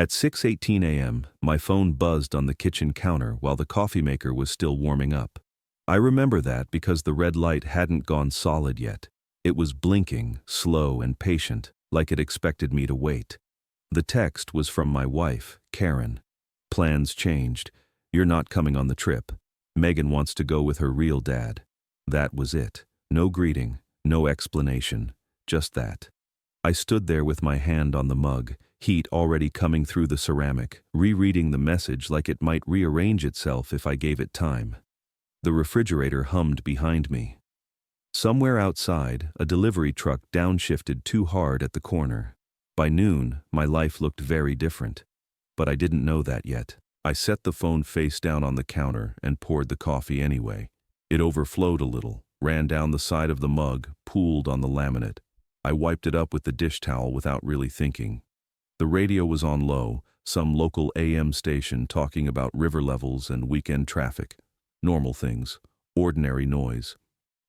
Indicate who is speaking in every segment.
Speaker 1: At 6:18 a.m., my phone buzzed on the kitchen counter while the coffee maker was still warming up. I remember that because the red light hadn't gone solid yet. It was blinking, slow and patient, like it expected me to wait. The text was from my wife, Karen. Plans changed. You're not coming on the trip. Megan wants to go with her real dad. That was it. No greeting, no explanation, just that. I stood there with my hand on the mug, heat already coming through the ceramic, rereading the message like it might rearrange itself if I gave it time. The refrigerator hummed behind me. Somewhere outside, a delivery truck downshifted too hard at the corner. By noon, my life looked very different. But I didn't know that yet. I set the phone face down on the counter and poured the coffee anyway. It overflowed a little, ran down the side of the mug, pooled on the laminate. I wiped it up with the dish towel without really thinking. The radio was on low, some local AM station talking about river levels and weekend traffic. Normal things, ordinary noise.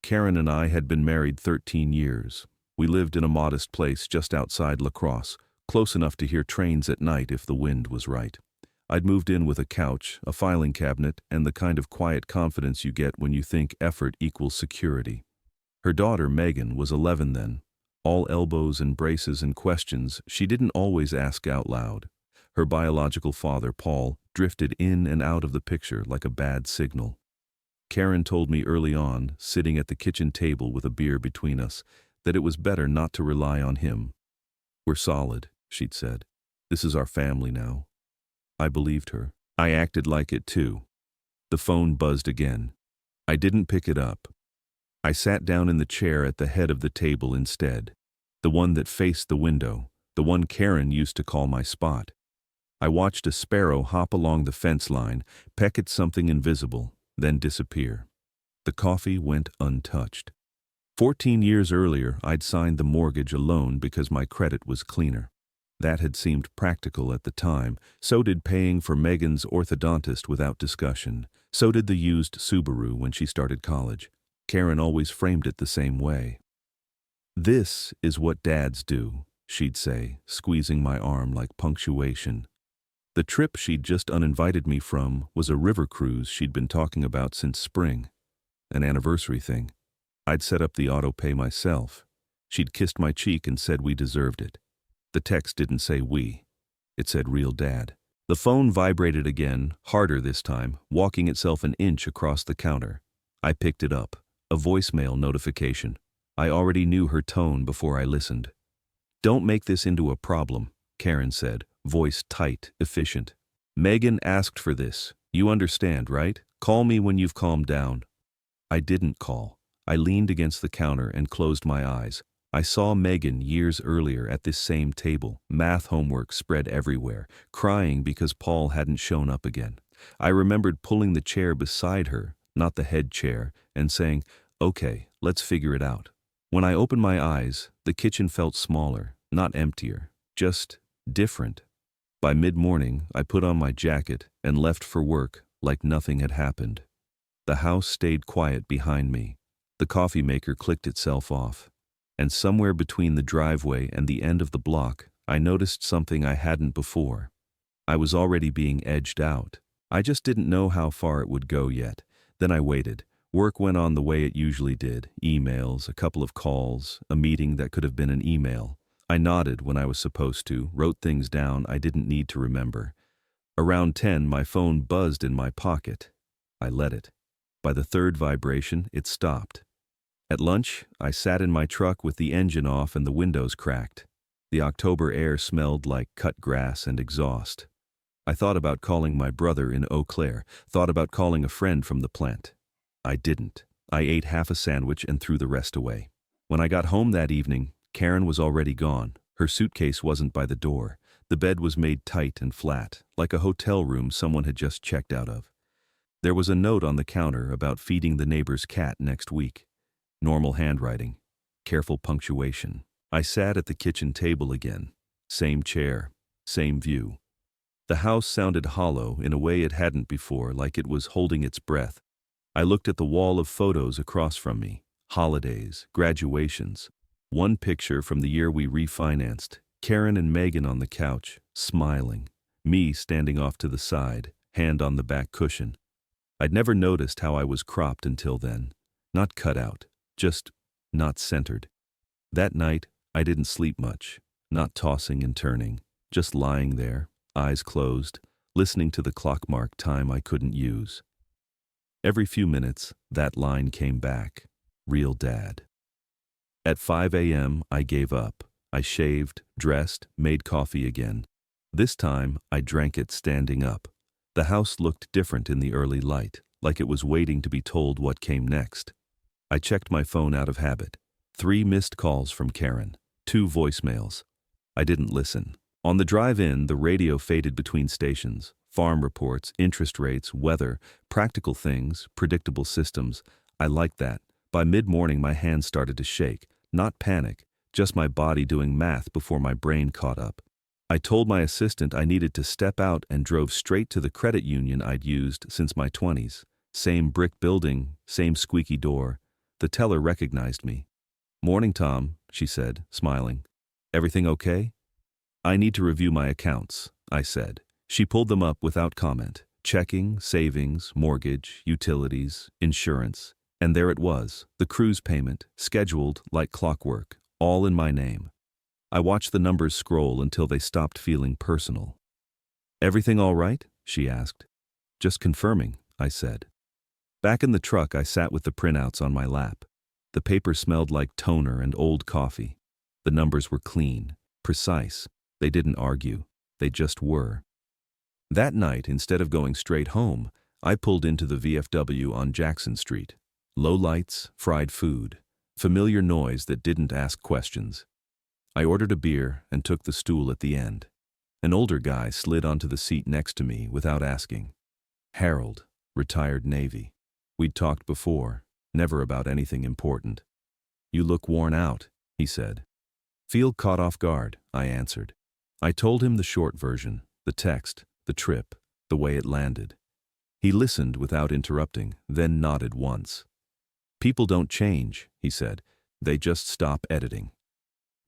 Speaker 1: Karen and I had been married 13 years. We lived in a modest place just outside La Crosse, close enough to hear trains at night if the wind was right. I'd moved in with a couch, a filing cabinet, and the kind of quiet confidence you get when you think effort equals security. Her daughter, Megan, was 11 then. All elbows and braces and questions she didn't always ask out loud. Her biological father, Paul, drifted in and out of the picture like a bad signal. Karen told me early on, sitting at the kitchen table with a beer between us, that it was better not to rely on him. "We're solid," she'd said. "This is our family now." I believed her. I acted like it too. The phone buzzed again. I didn't pick it up. I sat down in the chair at the head of the table instead, the one that faced the window, the one Karen used to call my spot. I watched a sparrow hop along the fence line, peck at something invisible, then disappear. The coffee went untouched. 14 years earlier, I'd signed the mortgage alone because my credit was cleaner. That had seemed practical at the time. So did paying for Megan's orthodontist without discussion. So did the used Subaru when she started college. Karen always framed it the same way. "This is what dads do," she'd say, squeezing my arm like punctuation. The trip she'd just uninvited me from was a river cruise she'd been talking about since spring. An anniversary thing. I'd set up the auto pay myself. She'd kissed my cheek and said we deserved it. The text didn't say we. It said real dad. The phone vibrated again, harder this time, walking itself an inch across the counter. I picked it up. A voicemail notification. I already knew her tone before I listened. "Don't make this into a problem," Karen said, voice tight, efficient. "Megan asked for this. You understand, right? Call me when you've calmed down." I didn't call. I leaned against the counter and closed my eyes. I saw Megan years earlier at this same table, math homework spread everywhere, crying because Paul hadn't shown up again. I remembered pulling the chair beside her, not the head chair, and saying, "Okay, let's figure it out." When I opened my eyes, the kitchen felt smaller, not emptier, just different. By mid-morning, I put on my jacket and left for work like nothing had happened. The house stayed quiet behind me. The coffee maker clicked itself off. And somewhere between the driveway and the end of the block, I noticed something I hadn't before. I was already being edged out. I just didn't know how far it would go yet. Then I waited. Work went on the way it usually did. Emails, a couple of calls, a meeting that could have been an email. I nodded when I was supposed to, wrote things down I didn't need to remember. Around 10, my phone buzzed in my pocket. I let it. By the third vibration, it stopped. At lunch, I sat in my truck with the engine off and the windows cracked. The October air smelled like cut grass and exhaust. I thought about calling my brother in Eau Claire, thought about calling a friend from the plant. I didn't. I ate half a sandwich and threw the rest away. When I got home that evening, Karen was already gone. Her suitcase wasn't by the door. The bed was made tight and flat, like a hotel room someone had just checked out of. There was a note on the counter about feeding the neighbor's cat next week. Normal handwriting. Careful punctuation. I sat at the kitchen table again. Same chair. Same view. The house sounded hollow in a way it hadn't before, like it was holding its breath. I looked at the wall of photos across from me. Holidays, graduations. One picture from the year we refinanced. Karen and Megan on the couch, smiling. me standing off to the side, hand on the back cushion. I'd never noticed how I was cropped until then. Not cut out, just not centered. That night, I didn't sleep much, not tossing and turning, just lying there, eyes closed, listening to the clock mark time I couldn't use. Every few minutes, that line came back. Real dad. At 5 a.m., I gave up. I shaved, dressed, made coffee again. This time, I drank it standing up. The house looked different in the early light, like it was waiting to be told what came next. I checked my phone out of habit. 3 missed calls from Karen, 2 voicemails. I didn't listen. On the drive in, the radio faded between stations. Farm reports, interest rates, weather, practical things, predictable systems. I liked that. By mid-morning, my hands started to shake. Not panic, just my body doing math before my brain caught up. I told my assistant I needed to step out and drove straight to the credit union I'd used since my 20s. Same brick building, same squeaky door. The teller recognized me. "Morning, Tom," she said, smiling. "Everything okay?" "I need to review my accounts," I said. She pulled them up without comment. Checking, savings, mortgage, utilities, insurance. And there it was, the cruise payment, scheduled like clockwork, all in my name. I watched the numbers scroll until they stopped feeling personal. "Everything all right?" she asked. "Just confirming," I said. Back in the truck, I sat with the printouts on my lap. The paper smelled like toner and old coffee. The numbers were clean, precise. They didn't argue. They just were. That night, instead of going straight home, I pulled into the VFW on Jackson Street. Low lights, fried food, familiar noise that didn't ask questions. I ordered a beer and took the stool at the end. An older guy slid onto the seat next to me without asking. Harold, retired Navy. We'd talked before, never about anything important. "You look worn out," he said. "Feel caught off guard," I answered. I told him the short version, the text, the trip, the way it landed. He listened without interrupting, then nodded once. "People don't change," he said. "They just stop editing."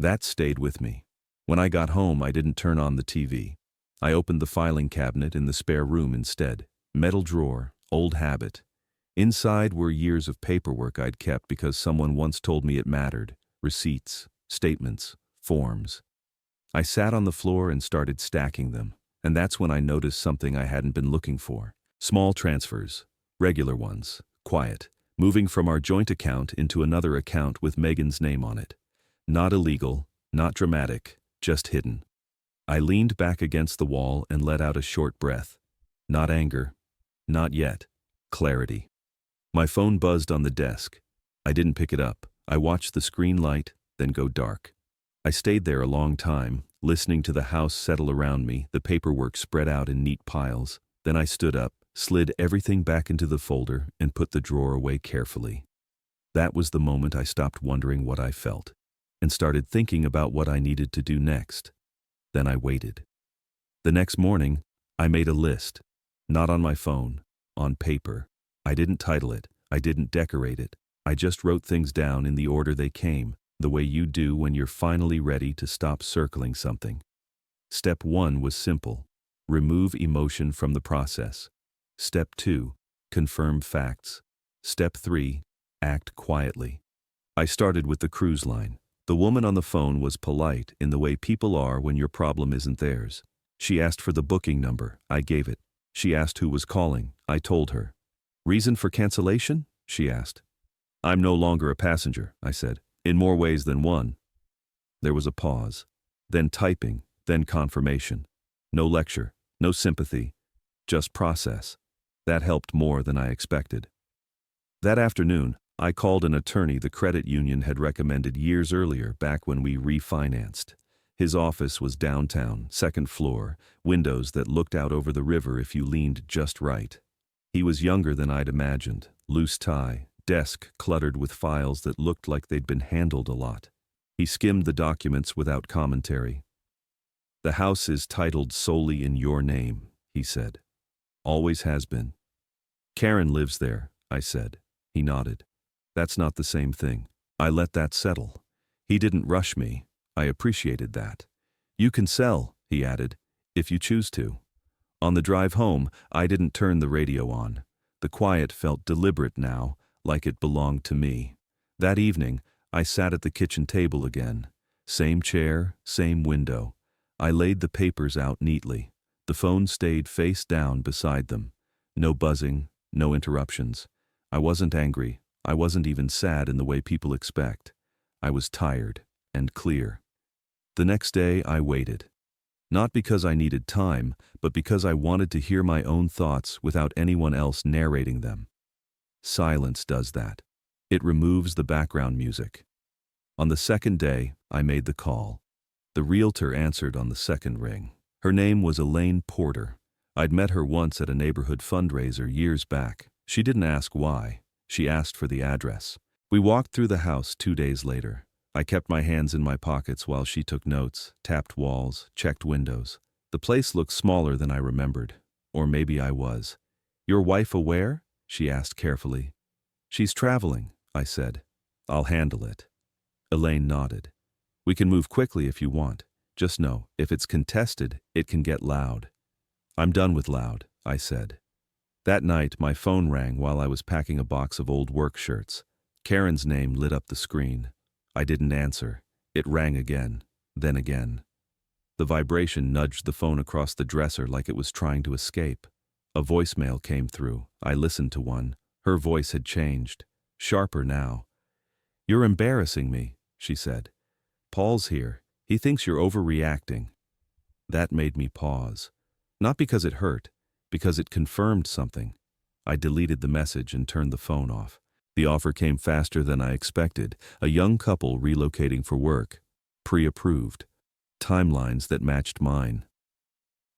Speaker 1: That stayed with me. When I got home, I didn't turn on the TV. I opened the filing cabinet in the spare room instead. Metal drawer, old habit. Inside were years of paperwork I'd kept because someone once told me it mattered. Receipts, statements, forms. I sat on the floor and started stacking them, and that's when I noticed something I hadn't been looking for. Small transfers, regular ones, quiet, moving from our joint account into another account with Megan's name on it. Not illegal, not dramatic, just hidden. I leaned back against the wall and let out a short breath. Not anger. Not yet. Clarity. My phone buzzed on the desk. I didn't pick it up. I watched the screen light, then go dark. I stayed there a long time, listening to the house settle around me, the paperwork spread out in neat piles. Then I stood up, slid everything back into the folder, and put the drawer away carefully. That was the moment I stopped wondering what I felt, and started thinking about what I needed to do next. Then I waited. The next morning, I made a list. Not on my phone, on paper. I didn't title it. I didn't decorate it. I just wrote things down in the order they came, the way you do when you're finally ready to stop circling something. Step 1 was simple. Remove emotion from the process. Step 2, confirm facts. Step 3, act quietly. I started with the cruise line. The woman on the phone was polite in the way people are when your problem isn't theirs. She asked for the booking number. I gave it. She asked who was calling. I told her. "Reason for cancellation?" she asked. "I'm no longer a passenger," I said. "In more ways than one." There was a pause. Then typing, then confirmation. No lecture, no sympathy, just process. That helped more than I expected. That afternoon, I called an attorney the credit union had recommended years earlier, back when we refinanced. His office was downtown, second floor, windows that looked out over the river if you leaned just right. He was younger than I'd imagined, loose tie, desk cluttered with files that looked like they'd been handled a lot. He skimmed the documents without commentary. "The house is titled solely in your name," he said. "Always has been." "Karen lives there," I said. He nodded. "That's not the same thing." I let that settle. He didn't rush me. I appreciated that. "You can sell," he added, "if you choose to." On the drive home, I didn't turn the radio on. The quiet felt deliberate now, like it belonged to me. That evening, I sat at the kitchen table again. Same chair, same window. I laid the papers out neatly. The phone stayed face down beside them. No buzzing, no interruptions. I wasn't angry. I wasn't even sad in the way people expect. I was tired and clear. The next day, I waited. Not because I needed time, but because I wanted to hear my own thoughts without anyone else narrating them. Silence does that. It removes the background music. On the second day, I made the call. The realtor answered on the second ring. Her name was Elaine Porter. I'd met her once at a neighborhood fundraiser years back. She didn't ask why. She asked for the address. We walked through the house 2 days later. I kept my hands in my pockets while she took notes, tapped walls, checked windows. The place looked smaller than I remembered. Or maybe I was. "Your wife aware?" she asked carefully. "She's traveling," I said. "I'll handle it." Elaine nodded. "We can move quickly if you want. Just know, if it's contested, it can get loud." "I'm done with loud," I said. That night, my phone rang while I was packing a box of old work shirts. Karen's name lit up the screen. I didn't answer. It rang again, then again. The vibration nudged the phone across the dresser like it was trying to escape. A voicemail came through. I listened to one. Her voice had changed. Sharper now. "You're embarrassing me," she said. "Paul's here. He thinks you're overreacting." That made me pause. Not because it hurt, because it confirmed something. I deleted the message and turned the phone off. The offer came faster than I expected. A young couple relocating for work. Pre-approved. Timelines that matched mine.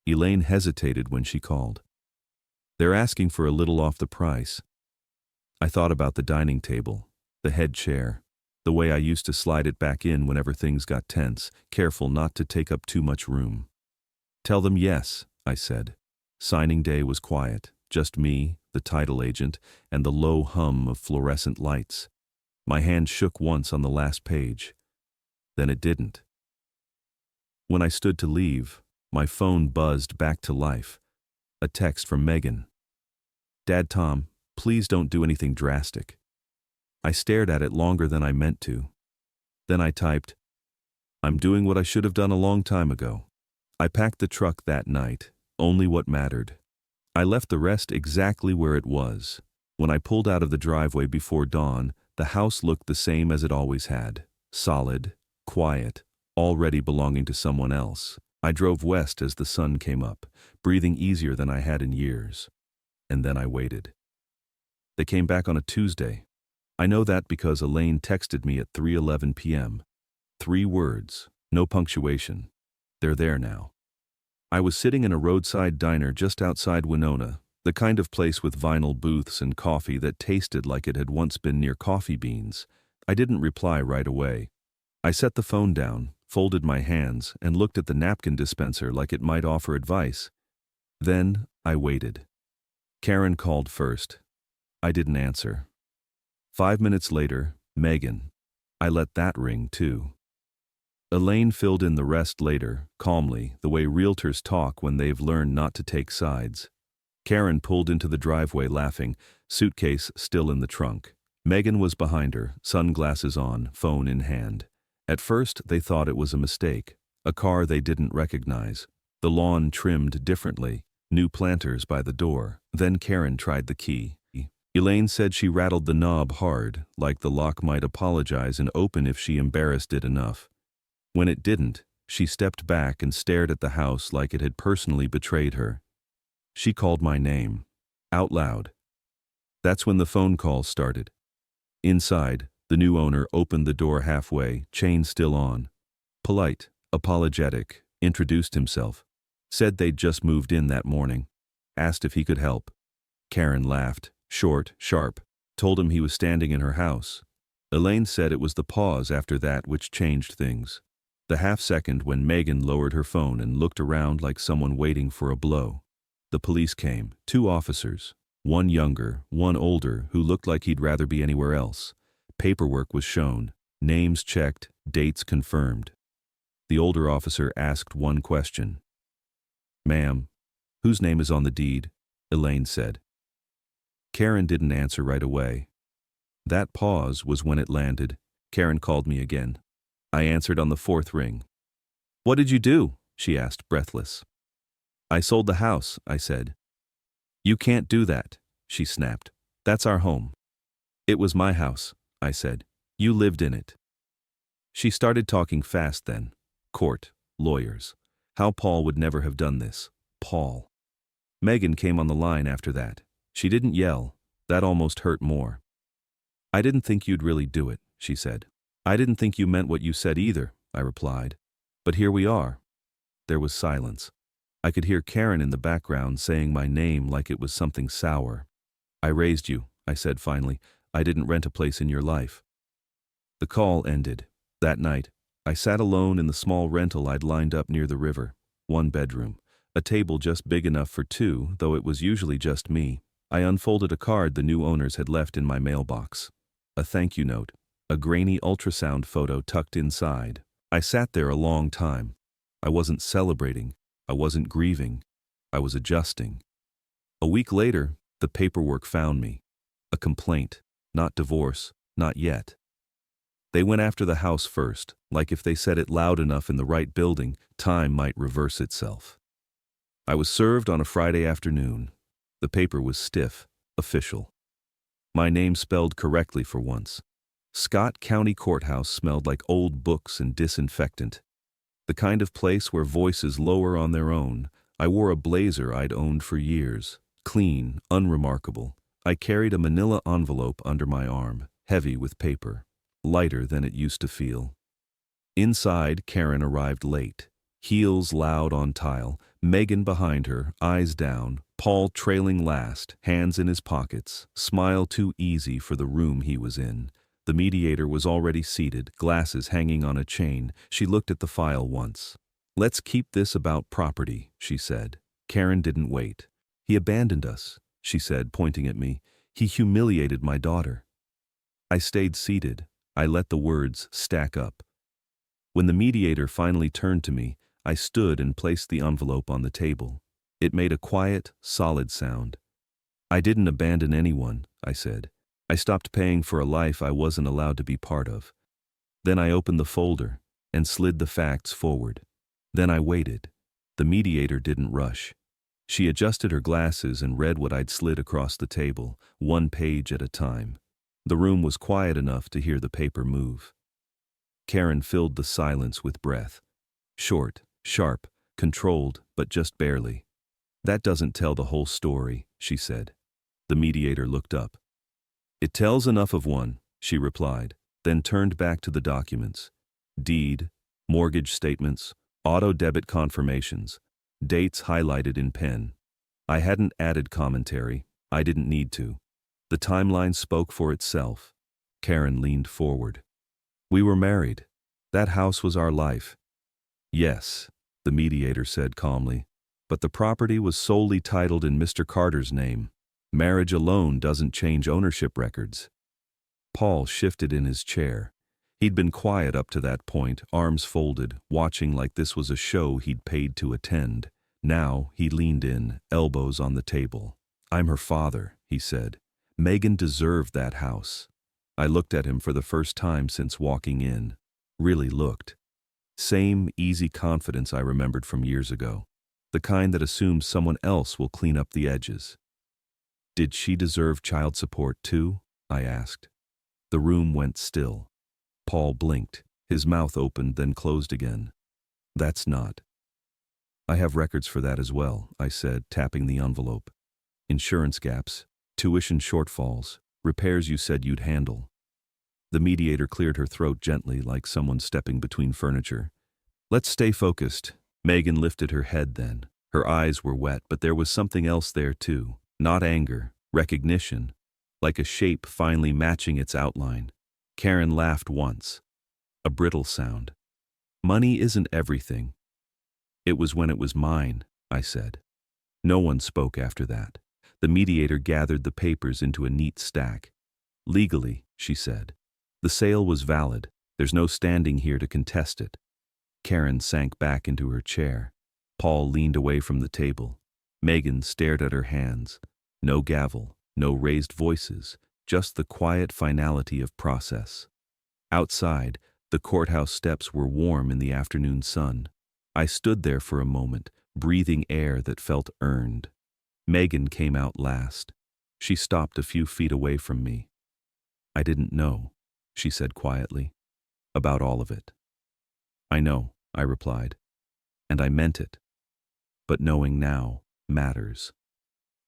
Speaker 1: Elaine hesitated when she called. "They're asking for a little off the price." I thought about the dining table, the head chair, the way I used to slide it back in whenever things got tense, careful not to take up too much room. "Tell them yes," I said. Signing day was quiet, just me, the title agent, and the low hum of fluorescent lights. My hand shook once on the last page. Then it didn't. When I stood to leave, my phone buzzed back to life. A text from Megan. "Dad Tom, please don't do anything drastic." I stared at it longer than I meant to. Then I typed, "I'm doing what I should have done a long time ago." I packed the truck that night, only what mattered. I left the rest exactly where it was. When I pulled out of the driveway before dawn, the house looked the same as it always had. Solid, quiet, already belonging to someone else. I drove west as the sun came up, breathing easier than I had in years. And then I waited. They came back on a Tuesday. I know that because Elaine texted me at 3:11 p.m. 3 words, no punctuation. They're there now. I was sitting in a roadside diner just outside Winona, the kind of place with vinyl booths and coffee that tasted like it had once been near coffee beans. I didn't reply right away. I set the phone down, folded my hands, and looked at the napkin dispenser like it might offer advice. Then I waited. Karen called first. I didn't answer. 5 minutes later, Megan. I let that ring too. Elaine filled in the rest later, calmly, the way realtors talk when they've learned not to take sides. Karen pulled into the driveway laughing, suitcase still in the trunk. Megan was behind her, sunglasses on, phone in hand. At first, they thought it was a mistake, a car they didn't recognize. The lawn trimmed differently, new planters by the door. Then Karen tried the key. Elaine said she rattled the knob hard, like the lock might apologize and open if she embarrassed it enough. When it didn't, she stepped back and stared at the house like it had personally betrayed her. She called my name, out loud. That's when the phone call started. Inside, the new owner opened the door halfway, chain still on. Polite, apologetic, introduced himself. Said they'd just moved in that morning. Asked if he could help. Karen laughed, short, sharp. Told him he was standing in her house. Elaine said it was the pause after that which changed things. The half-second when Megan lowered her phone and looked around like someone waiting for a blow. The police came, 2 officers, one younger, one older, who looked like he'd rather be anywhere else. Paperwork was shown, names checked, dates confirmed. The older officer asked one question. "Ma'am, Whose name is on the deed? Elaine said. Karen didn't answer right away. That pause was when it landed. Karen called me again. I answered on the fourth ring. What did you do? She asked, breathless. I sold the house, I said. You can't do that, she snapped. That's our home. It was my house, I said. You lived in it. She started talking fast then. Court, lawyers. How Paul would never have done this. Paul. Megan came on the line after that. She didn't yell. That almost hurt more. I didn't think you'd really do it, she said. I didn't think you meant what you said either, I replied. But here we are. There was silence. I could hear Karen in the background saying my name like it was something sour. I raised you, I said finally. I didn't rent a place in your life. The call ended. That night, I sat alone in the small rental I'd lined up near the river. 1 bedroom. A table just big enough for 2, though it was usually just me. I unfolded a card the new owners had left in my mailbox. A thank you note. A grainy ultrasound photo tucked inside. I sat there a long time. I wasn't celebrating. I wasn't grieving. I was adjusting. A week later, the paperwork found me. A complaint. Not divorce. Not yet. They went after the house first, like if they said it loud enough in the right building, time might reverse itself. I was served on a Friday afternoon. The paper was stiff, official. My name spelled correctly for once. Scott County Courthouse smelled like old books and disinfectant. The kind of place where voices lower on their own. I wore a blazer I'd owned for years. Clean, unremarkable. I carried a manila envelope under my arm, heavy with paper. Lighter than it used to feel. Inside, Karen arrived late. Heels loud on tile, Megan behind her, eyes down, Paul trailing last, hands in his pockets, smile too easy for the room he was in. The mediator was already seated, glasses hanging on a chain. She looked at the file once. Let's keep this about property, she said. Karen didn't wait. He abandoned us, she said, pointing at me. He humiliated my daughter. I stayed seated. I let the words stack up. When the mediator finally turned to me, I stood and placed the envelope on the table. It made a quiet, solid sound. I didn't abandon anyone, I said. I stopped paying for a life I wasn't allowed to be part of. Then I opened the folder and slid the facts forward. Then I waited. The mediator didn't rush. She adjusted her glasses and read what I'd slid across the table, 1 page at a time. The room was quiet enough to hear the paper move. Karen filled the silence with breath. Short, sharp, controlled, but just barely. That doesn't tell the whole story, she said. The mediator looked up. It tells enough of one, she replied, then turned back to the documents. Deed, mortgage statements, auto debit confirmations, dates highlighted in pen. I hadn't added commentary. I didn't need to. The timeline spoke for itself. Karen leaned forward. We were married. That house was our life. Yes, the mediator said calmly, but the property was solely titled in Mr. Carter's name. Marriage alone doesn't change ownership records. Paul shifted in his chair. He'd been quiet up to that point, arms folded, watching like this was a show he'd paid to attend. Now he leaned in, elbows on the table. I'm her father, he said. Megan deserved that house. I looked at him for the first time since walking in. Really looked. Same easy confidence I remembered from years ago. The kind that assumes someone else will clean up the edges. Did she deserve child support too? I asked. The room went still. Paul blinked. His mouth opened, then closed again. That's not. I have records for that as well, I said, tapping the envelope. Insurance gaps. Tuition shortfalls, repairs you said you'd handle. The mediator cleared her throat gently, like someone stepping between furniture. Let's stay focused. Megan lifted her head then. Her eyes were wet, but there was something else there too. Not anger, recognition, like a shape finally matching its outline. Karen laughed once. A brittle sound. Money isn't everything. It was when it was mine, I said. No one spoke after that. The mediator gathered the papers into a neat stack. Legally, she said. The sale was valid. There's no standing here to contest it. Karen sank back into her chair. Paul leaned away from the table. Megan stared at her hands. No gavel, no raised voices, just the quiet finality of process. Outside, the courthouse steps were warm in the afternoon sun. I stood there for a moment, breathing air that felt earned. Megan came out last. She stopped a few feet away from me. "I didn't know," she said quietly, "about all of it." "I know," I replied, "and I meant it. But knowing now matters."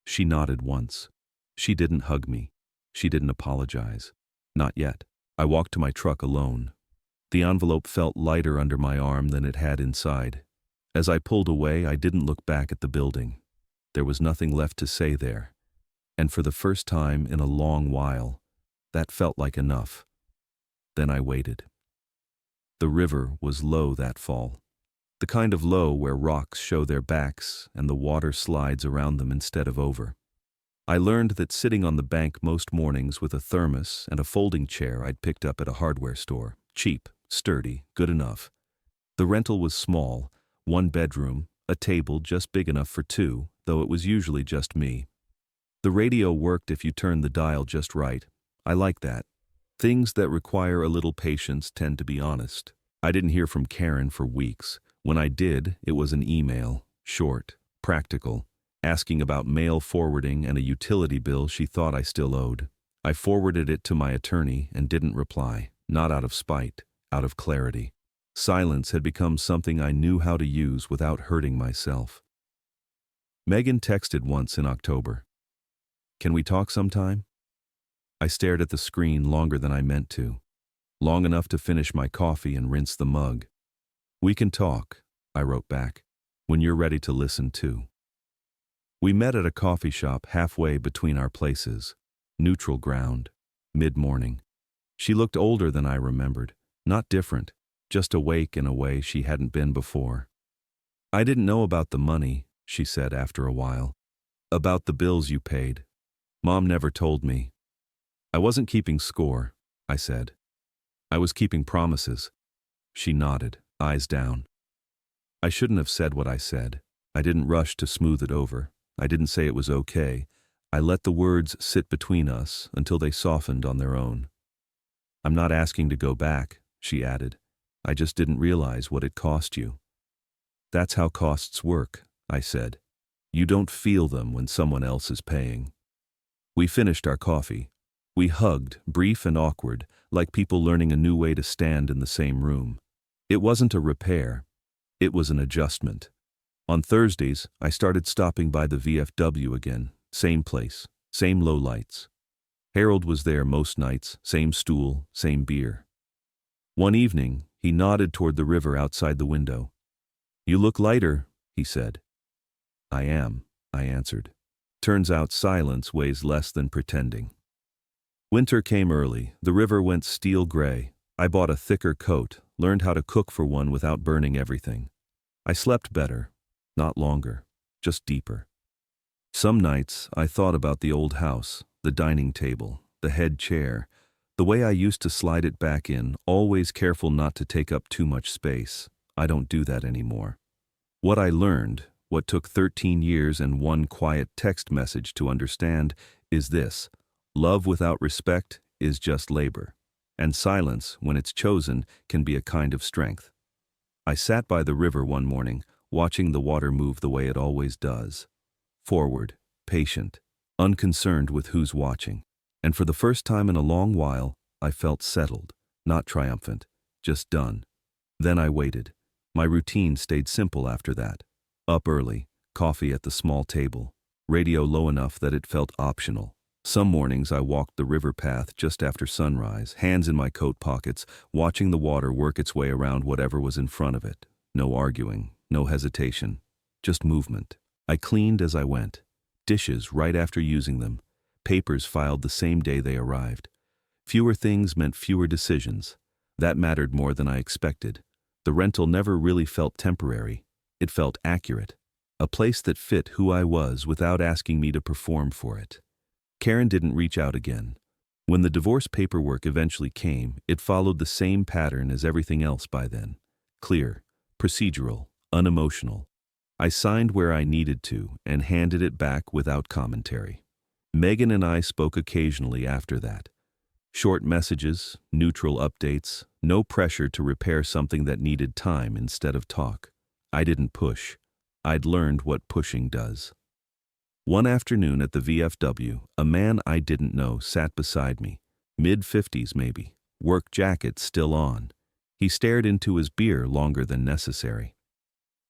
Speaker 1: She nodded once. She didn't hug me. She didn't apologize. Not yet. I walked to my truck alone. The envelope felt lighter under my arm than it had inside. As I pulled away, I didn't look back at the building. There was nothing left to say there. And for the first time in a long while, that felt like enough. Then I waited. The river was low that fall. The kind of low where rocks show their backs and the water slides around them instead of over. I learned that sitting on the bank most mornings with a thermos and a folding chair I'd picked up at a hardware store, cheap, sturdy, good enough. The rental was small, 1 bedroom, a table just big enough for 2, though it was usually just me. The radio worked if you turned the dial just right. I like that. Things that require a little patience tend to be honest. I didn't hear from Karen for weeks. When I did, it was an email, short, practical, asking about mail forwarding and a utility bill she thought I still owed. I forwarded it to my attorney and didn't reply, not out of spite, out of clarity. Silence had become something I knew how to use without hurting myself. Megan texted once in October. "Can we talk sometime?" I stared at the screen longer than I meant to, long enough to finish my coffee and rinse the mug. "We can talk," I wrote back, "when you're ready to listen too." We met at a coffee shop halfway between our places, neutral ground, mid-morning. She looked older than I remembered, not different, just awake in a way she hadn't been before. "I didn't know about the money," she said after a while. "About the bills you paid. Mom never told me." "I wasn't keeping score," I said. "I was keeping promises." She nodded, eyes down. I shouldn't have said what I said. I didn't rush to smooth it over. I didn't say it was okay. I let the words sit between us until they softened on their own. "I'm not asking to go back," she added. "I just didn't realize what it cost you." "That's how costs work," I said. "You don't feel them when someone else is paying." We finished our coffee. We hugged, brief and awkward, like people learning a new way to stand in the same room. It wasn't a repair. It was an adjustment. On Thursdays, I started stopping by the VFW again. Same place, same low lights. Harold was there most nights, same stool, same beer. One evening, he nodded toward the river outside the window. "You look lighter," he said. "I am," I answered. Turns out silence weighs less than pretending. Winter came early. The river went steel gray. I bought a thicker coat, learned how to cook for one without burning everything. I slept better, not longer, just deeper. Some nights I thought about the old house, the dining table, the head chair, the way I used to slide it back in, always careful not to take up too much space. I don't do that anymore. What I learned, what took 13 years and 1 quiet text message to understand, is this: love without respect is just labor, and silence, when it's chosen, can be a kind of strength. I sat by the river one morning, watching the water move the way it always does. Forward, patient, unconcerned with who's watching. And for the first time in a long while, I felt settled, not triumphant, just done. Then I waited. My routine stayed simple after that. Up early, coffee at the small table, radio low enough that it felt optional. Some mornings I walked the river path just after sunrise, hands in my coat pockets, watching the water work its way around whatever was in front of it. No arguing, no hesitation, just movement. I cleaned as I went. Dishes right after using them. Papers filed the same day they arrived. Fewer things meant fewer decisions. That mattered more than I expected. The rental never really felt temporary. It felt accurate. A place that fit who I was without asking me to perform for it. Karen didn't reach out again. When the divorce paperwork eventually came, it followed the same pattern as everything else by then. Clear, procedural, unemotional. I signed where I needed to and handed it back without commentary. Megan and I spoke occasionally after that. Short messages, neutral updates, no pressure to repair something that needed time instead of talk. I didn't push. I'd learned what pushing does. One afternoon at the VFW, a man I didn't know sat beside me, mid-50s maybe, work jacket still on. He stared into his beer longer than necessary.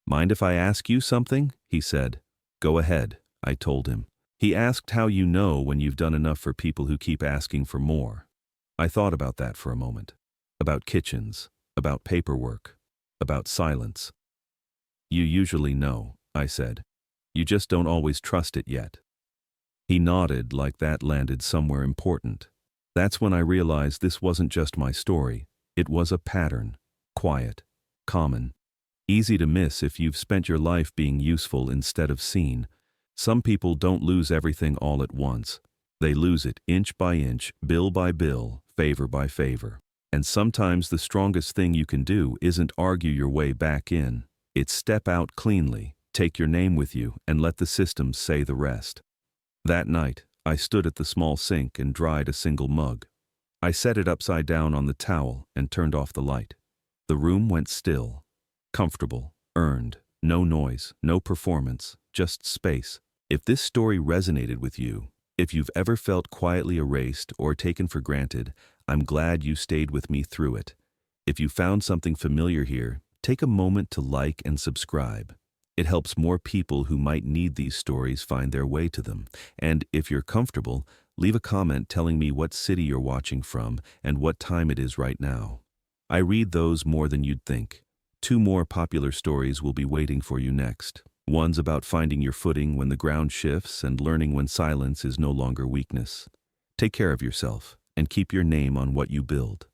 Speaker 1: "Mind if I ask you something?" he said. "Go ahead," I told him. He asked how you know when you've done enough for people who keep asking for more. I thought about that for a moment. About kitchens, about paperwork, about silence. "You usually know," I said. "You just don't always trust it yet." He nodded like that landed somewhere important. That's when I realized this wasn't just my story. It was a pattern. Quiet. Common. Easy to miss if you've spent your life being useful instead of seen. Some people don't lose everything all at once. They lose it inch by inch, bill by bill, favor by favor. And sometimes the strongest thing you can do isn't argue your way back in. It's step out cleanly, take your name with you, and let the system say the rest. That night, I stood at the small sink and dried a single mug. I set it upside down on the towel and turned off the light. The room went still. Comfortable, earned, no noise, no performance, just space. If this story resonated with you, if you've ever felt quietly erased or taken for granted, I'm glad you stayed with me through it. If you found something familiar here, take a moment to like and subscribe. It helps more people who might need these stories find their way to them. And if you're comfortable, leave a comment telling me what city you're watching from and what time it is right now. I read those more than you'd think. 2 more popular stories will be waiting for you next. One's about finding your footing when the ground shifts and learning when silence is no longer weakness. Take care of yourself and keep your name on what you build.